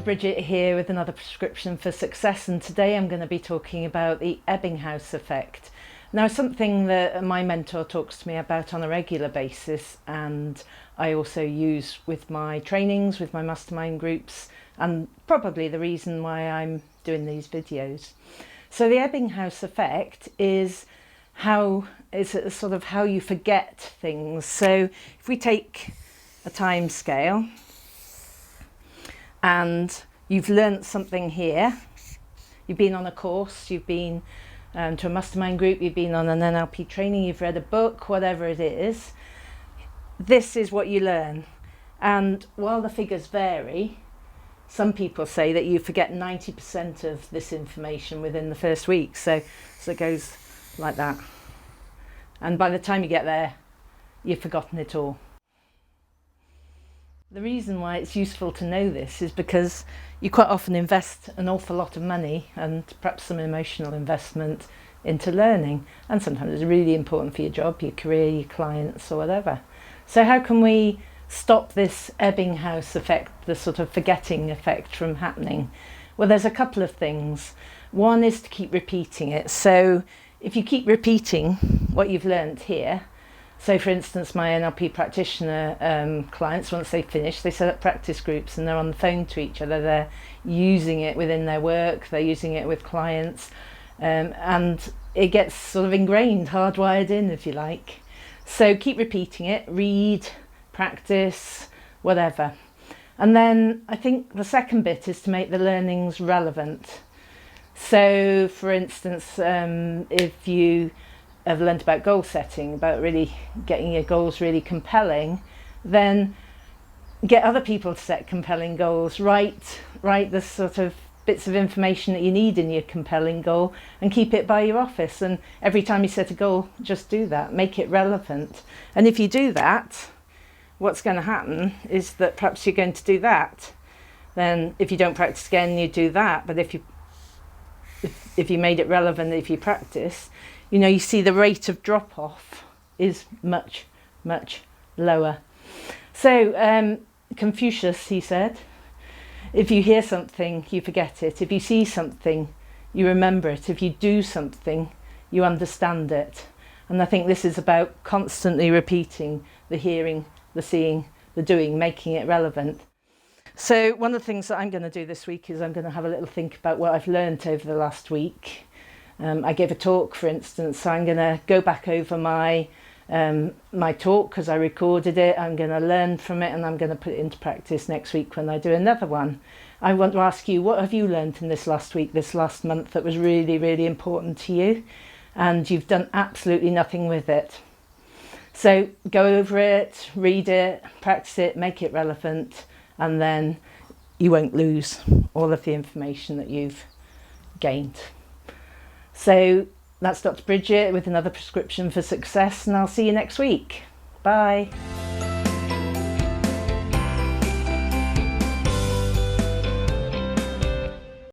Bridget here with another prescription for success, and today I'm going to be talking about the Ebbinghaus Effect. Now, something that my mentor talks to me about on a regular basis, and I also use with my trainings, with my mastermind groups, and probably the reason why I'm doing these videos. So the Ebbinghaus Effect is sort of how you forget things. So if we take a time scale, and you've learnt something here, you've been on a course, you've been to a mastermind group, you've been on an NLP training, you've read a book, whatever it is, this is what you learn. And while the figures vary, some people say that you forget 90% of this information within the first week. So it goes like that. And by the time you get there, you've forgotten it all. The reason why it's useful to know this is because you quite often invest an awful lot of money and perhaps some emotional investment into learning, and sometimes it's really important for your job, your career, your clients or whatever. So how can we stop this Ebbinghaus effect, the sort of forgetting effect, from happening? Well, there's a couple of things. One is to keep repeating it. So if you keep repeating what you've learned here, so for instance, my NLP practitioner clients, once they finish, they set up practice groups and they're on the phone to each other. They're using it within their work, they're using it with clients, and it gets sort of ingrained, hardwired in, if you like. So keep repeating it, read, practice, whatever. And then I think the second bit is to make the learnings relevant. So for instance, if you have learnt about goal setting, about really getting your goals really compelling, then get other people to set compelling goals. Write the sort of bits of information that you need in your compelling goal and keep it by your office, and every time you set a goal, just do that, make it relevant. And if you do that, what's going to happen is that perhaps you're going to do that, then if you don't practice again, you do that. But if you made it relevant, if you practice, you see the rate of drop-off is much, much lower. So Confucius, he said, if you hear something, you forget it. If you see something, you remember it. If you do something, you understand it. And I think this is about constantly repeating the hearing, the seeing, the doing, making it relevant. So one of the things that I'm going to do this week is I'm going to have a little think about what I've learned over the last week. I gave a talk, for instance, so I'm going to go back over my talk because I recorded it. I'm going to learn from it and I'm going to put it into practice next week when I do another one. I want to ask you, what have you learned in this last week, this last month, that was really, really important to you and you've done absolutely nothing with it? So go over it, read it, practice it, make it relevant, and then you won't lose all of the information that you've gained. So that's Dr Bridget with another prescription for success, and I'll see you next week. Bye.